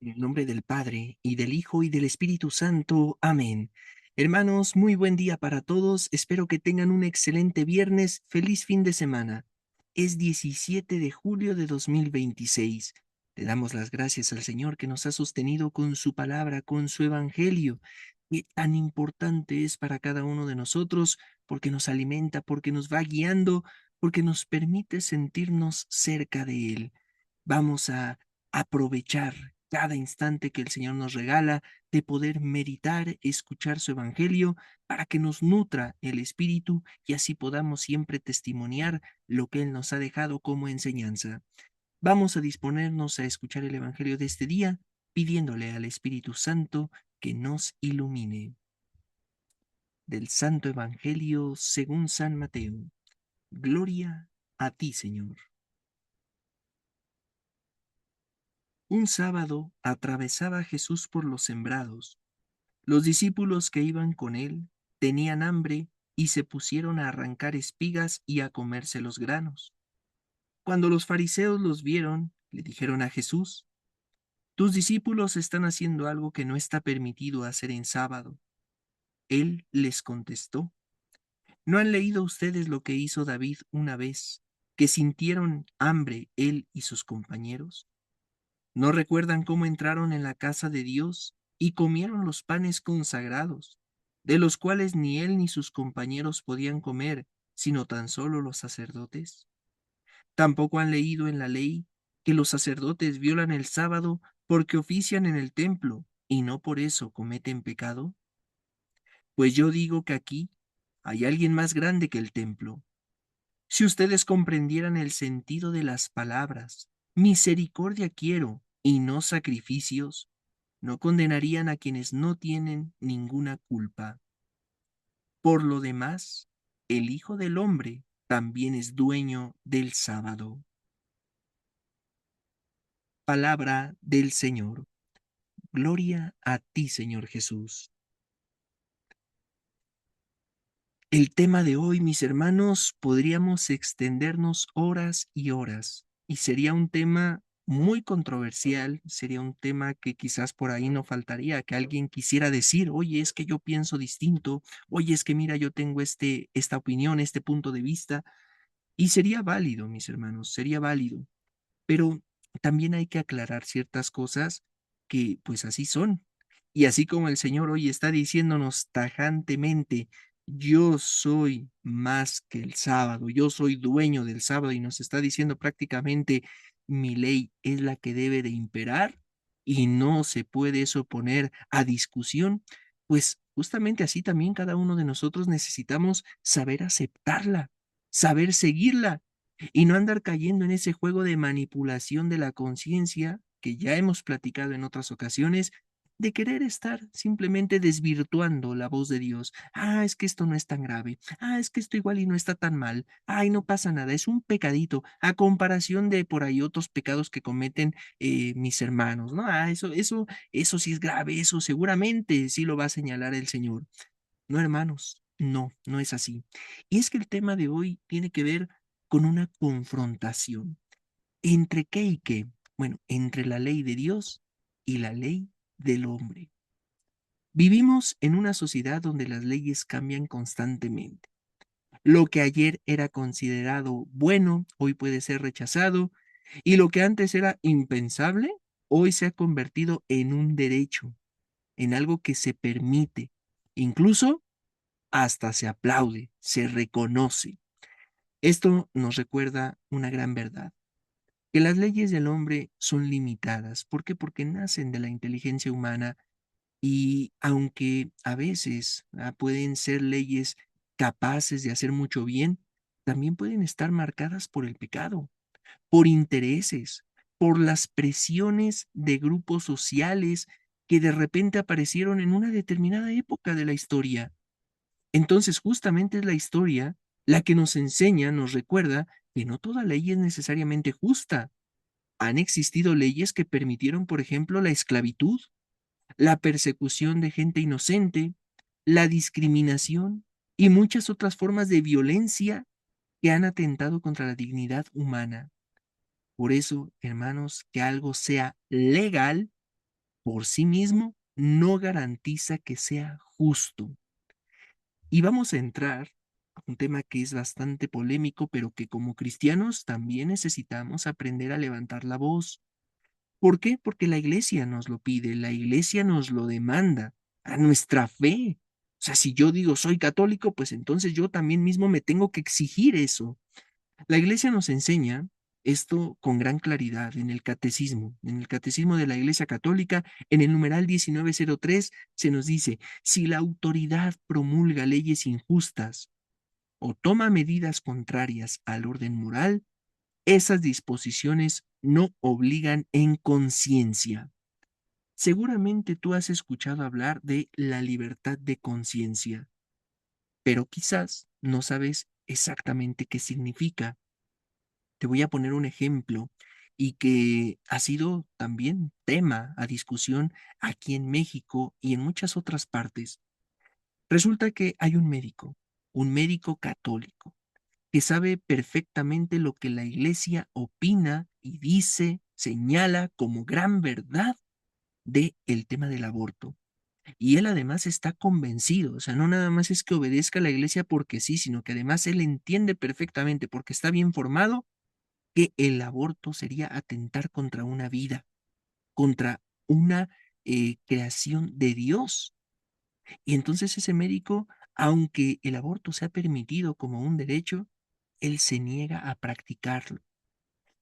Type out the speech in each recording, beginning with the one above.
En el nombre del Padre, y del Hijo, y del Espíritu Santo. Amén. Hermanos, muy buen día para todos. Espero que tengan un excelente viernes. Feliz fin de semana. Es 17 de julio de 2026. Le damos las gracias al Señor que nos ha sostenido con su palabra, con su evangelio, que tan importante es para cada uno de nosotros, porque nos alimenta, porque nos va guiando, porque nos permite sentirnos cerca de Él. Vamos a aprovechar cada instante que el Señor nos regala de poder meditar, escuchar su evangelio, para que nos nutra el espíritu y así podamos siempre testimoniar lo que Él nos ha dejado como enseñanza. Vamos a disponernos a escuchar el evangelio de este día, pidiéndole al Espíritu Santo que nos ilumine. Del Santo Evangelio según San Mateo. Gloria a ti, Señor. Un sábado atravesaba Jesús por los sembrados. Los discípulos que iban con él tenían hambre y se pusieron a arrancar espigas y a comerse los granos. Cuando los fariseos los vieron, le dijeron a Jesús: tus discípulos están haciendo algo que no está permitido hacer en sábado. Él les contestó: ¿no han leído ustedes lo que hizo David una vez, que sintieron hambre él y sus compañeros? ¿No recuerdan cómo entraron en la casa de Dios y comieron los panes consagrados, de los cuales ni él ni sus compañeros podían comer, sino tan solo los sacerdotes? Tampoco han leído en la ley que los sacerdotes violan el sábado porque ofician en el templo y no por eso cometen pecado. Pues yo digo que aquí hay alguien más grande que el templo. Si ustedes comprendieran el sentido de las palabras, misericordia quiero y no sacrificios, no condenarían a quienes no tienen ninguna culpa. Por lo demás, el Hijo del Hombre también es dueño del sábado. Palabra del Señor. Gloria a ti, Señor Jesús. El tema de hoy, mis hermanos, podríamos extendernos horas y horas, y sería un tema muy controversial, sería un tema que quizás por ahí no faltaría que alguien quisiera decir: oye, es que yo pienso distinto, oye, es que mira, yo tengo esta opinión, este punto de vista, y sería válido, mis hermanos, sería válido, pero también hay que aclarar ciertas cosas que pues así son. Y así como el Señor hoy está diciéndonos tajantemente: yo soy más que el sábado, yo soy dueño del sábado, y nos está diciendo prácticamente: mi ley es la que debe de imperar y no se puede eso poner a discusión, pues justamente así también cada uno de nosotros necesitamos saber aceptarla, saber seguirla y no andar cayendo en ese juego de manipulación de la conciencia que ya hemos platicado en otras ocasiones, de querer estar simplemente desvirtuando la voz de Dios. Ah, es que esto no es tan grave. Ah, es que esto igual y no está tan mal. Ay, no pasa nada, es un pecadito a comparación de por ahí otros pecados que cometen mis hermanos, ¿no? Ah, eso sí es grave, eso seguramente sí lo va a señalar el Señor. No, hermanos, no, no es así. Y es que el tema de hoy tiene que ver con una confrontación. ¿Entre qué y qué? Bueno, entre la ley de Dios y la ley del hombre. Vivimos en una sociedad donde las leyes cambian constantemente. Lo que ayer era considerado bueno, hoy puede ser rechazado, y lo que antes era impensable, hoy se ha convertido en un derecho, en algo que se permite, incluso hasta se aplaude, se reconoce. Esto nos recuerda una gran verdad: que las leyes del hombre son limitadas. ¿Por qué? Porque nacen de la inteligencia humana, y aunque a veces pueden ser leyes capaces de hacer mucho bien, también pueden estar marcadas por el pecado, por intereses, por las presiones de grupos sociales que de repente aparecieron en una determinada época de la historia. Entonces, justamente es la historia la que nos enseña, nos recuerda que no toda ley es necesariamente justa. Han existido leyes que permitieron, por ejemplo, la esclavitud, la persecución de gente inocente, la discriminación y muchas otras formas de violencia que han atentado contra la dignidad humana. Por eso, hermanos, que algo sea legal por sí mismo no garantiza que sea justo. Y vamos a entrar a un tema que es bastante polémico, pero que como cristianos también necesitamos aprender a levantar la voz. ¿Por qué? Porque la iglesia nos lo pide, la iglesia nos lo demanda, a nuestra fe. O sea, si yo digo soy católico, pues entonces yo también mismo me tengo que exigir eso. La iglesia nos enseña esto con gran claridad en el catecismo de la Iglesia Católica, en el numeral 1903, se nos dice, si la autoridad promulga leyes injustas o toma medidas contrarias al orden moral, esas disposiciones no obligan en conciencia. Seguramente tú has escuchado hablar de la libertad de conciencia, pero quizás no sabes exactamente qué significa. Te voy a poner un ejemplo y que ha sido también tema a discusión aquí en México y en muchas otras partes. Resulta que hay un médico católico, que sabe perfectamente lo que la iglesia opina y dice, señala como gran verdad de el tema del aborto. Y él además está convencido, o sea, no nada más es que obedezca a la iglesia porque sí, sino que además él entiende perfectamente, porque está bien formado, que el aborto sería atentar contra una vida, contra una creación de Dios. Y entonces ese médico, aunque el aborto sea permitido como un derecho, él se niega a practicarlo.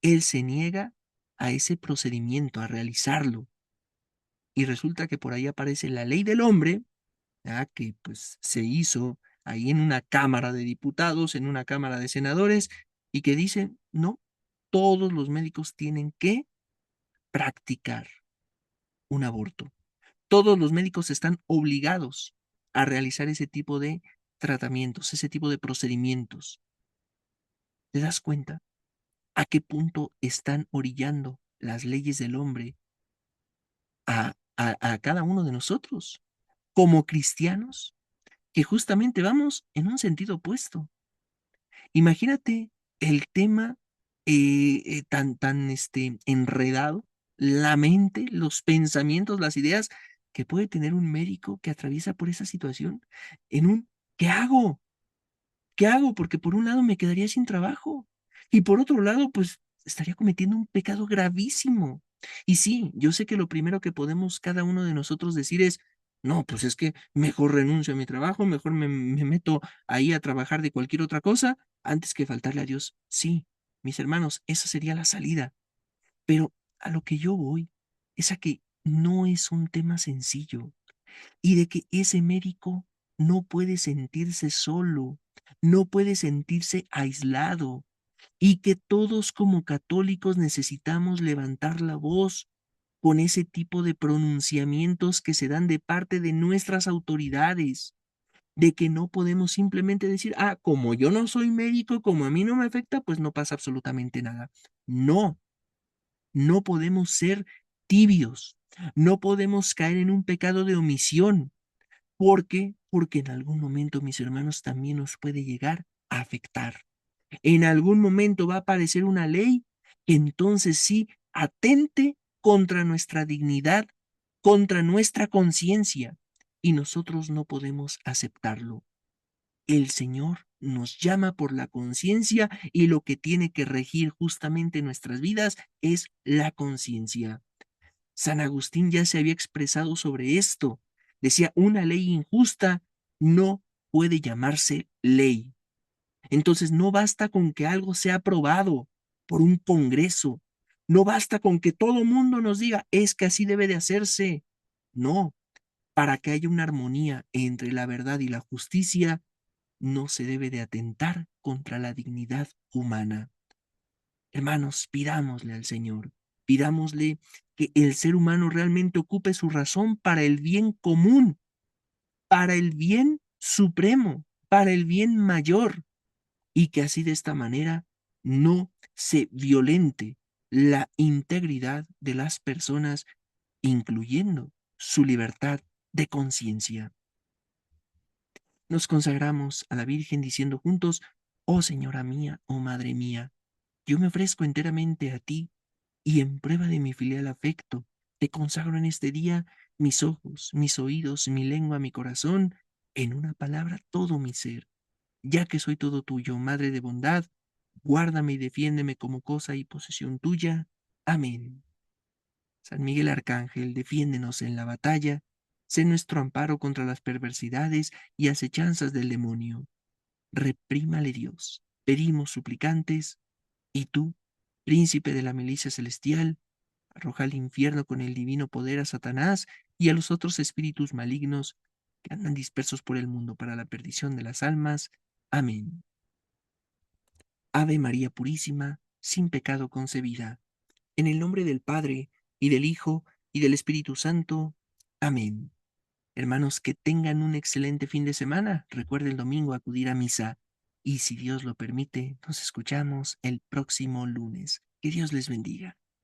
Él se niega a ese procedimiento, a realizarlo. Y resulta que por ahí aparece la ley del hombre, ¿verdad? Que pues se hizo ahí en una cámara de diputados, en una cámara de senadores, y que dice, no, todos los médicos tienen que practicar un aborto. Todos los médicos están obligados a realizar ese tipo de tratamientos, ese tipo de procedimientos. ¿Te das cuenta a qué punto están orillando las leyes del hombre a cada uno de nosotros como cristianos, que justamente vamos en un sentido opuesto? Imagínate el tema, tan enredado, la mente, los pensamientos, las ideas que puede tener un médico que atraviesa por esa situación en un ¿qué hago? ¿Qué hago? Porque por un lado me quedaría sin trabajo y por otro lado, pues, estaría cometiendo un pecado gravísimo. Y sí, yo sé que lo primero que podemos cada uno de nosotros decir es: "No, pues es que mejor renuncio a mi trabajo, mejor me meto ahí a trabajar de cualquier otra cosa antes que faltarle a Dios". Sí, mis hermanos, esa sería la salida, pero a lo que yo voy es a que no es un tema sencillo y de que ese médico no puede sentirse solo, no puede sentirse aislado, y que todos como católicos necesitamos levantar la voz con ese tipo de pronunciamientos que se dan de parte de nuestras autoridades, de que no podemos simplemente decir, ah, como yo no soy médico, como a mí no me afecta, pues no pasa absolutamente nada. No, no podemos ser tibios, no podemos caer en un pecado de omisión. ¿Por qué? Porque en algún momento, mis hermanos, también nos puede llegar a afectar. En algún momento va a aparecer una ley que entonces sí atente contra nuestra dignidad, contra nuestra conciencia, y nosotros no podemos aceptarlo. El Señor nos llama por la conciencia y lo que tiene que regir justamente nuestras vidas es la conciencia. San Agustín ya se había expresado sobre esto. Decía, una ley injusta no puede llamarse ley. Entonces no basta con que algo sea aprobado por un congreso. No basta con que todo mundo nos diga, es que así debe de hacerse. No, para que haya una armonía entre la verdad y la justicia, no se debe de atentar contra la dignidad humana. Hermanos, pidámosle al Señor, pidámosle que el ser humano realmente ocupe su razón para el bien común, para el bien supremo, para el bien mayor, y que así de esta manera no se violente la integridad de las personas, incluyendo su libertad de conciencia. Nos consagramos a la Virgen diciendo juntos, oh Señora mía, oh Madre mía, yo me ofrezco enteramente a ti y en prueba de mi filial afecto, Te consagro en este día mis ojos, mis oídos, mi lengua, mi corazón, en una palabra, todo mi ser. Ya que soy todo tuyo, Madre de bondad, guárdame y defiéndeme como cosa y posesión tuya. Amén. San Miguel Arcángel, defiéndenos en la batalla, sé nuestro amparo contra las perversidades y acechanzas del demonio. Reprímale Dios, pedimos suplicantes, y tú, príncipe de la milicia celestial, arroja al infierno con el divino poder a Satanás y a los otros espíritus malignos que andan dispersos por el mundo para la perdición de las almas. Amén. Ave María Purísima, sin pecado concebida. En el nombre del Padre, y del Hijo, y del Espíritu Santo. Amén. Hermanos, que tengan un excelente fin de semana. Recuerden el domingo acudir a misa. Y si Dios lo permite, nos escuchamos el próximo lunes. Que Dios les bendiga.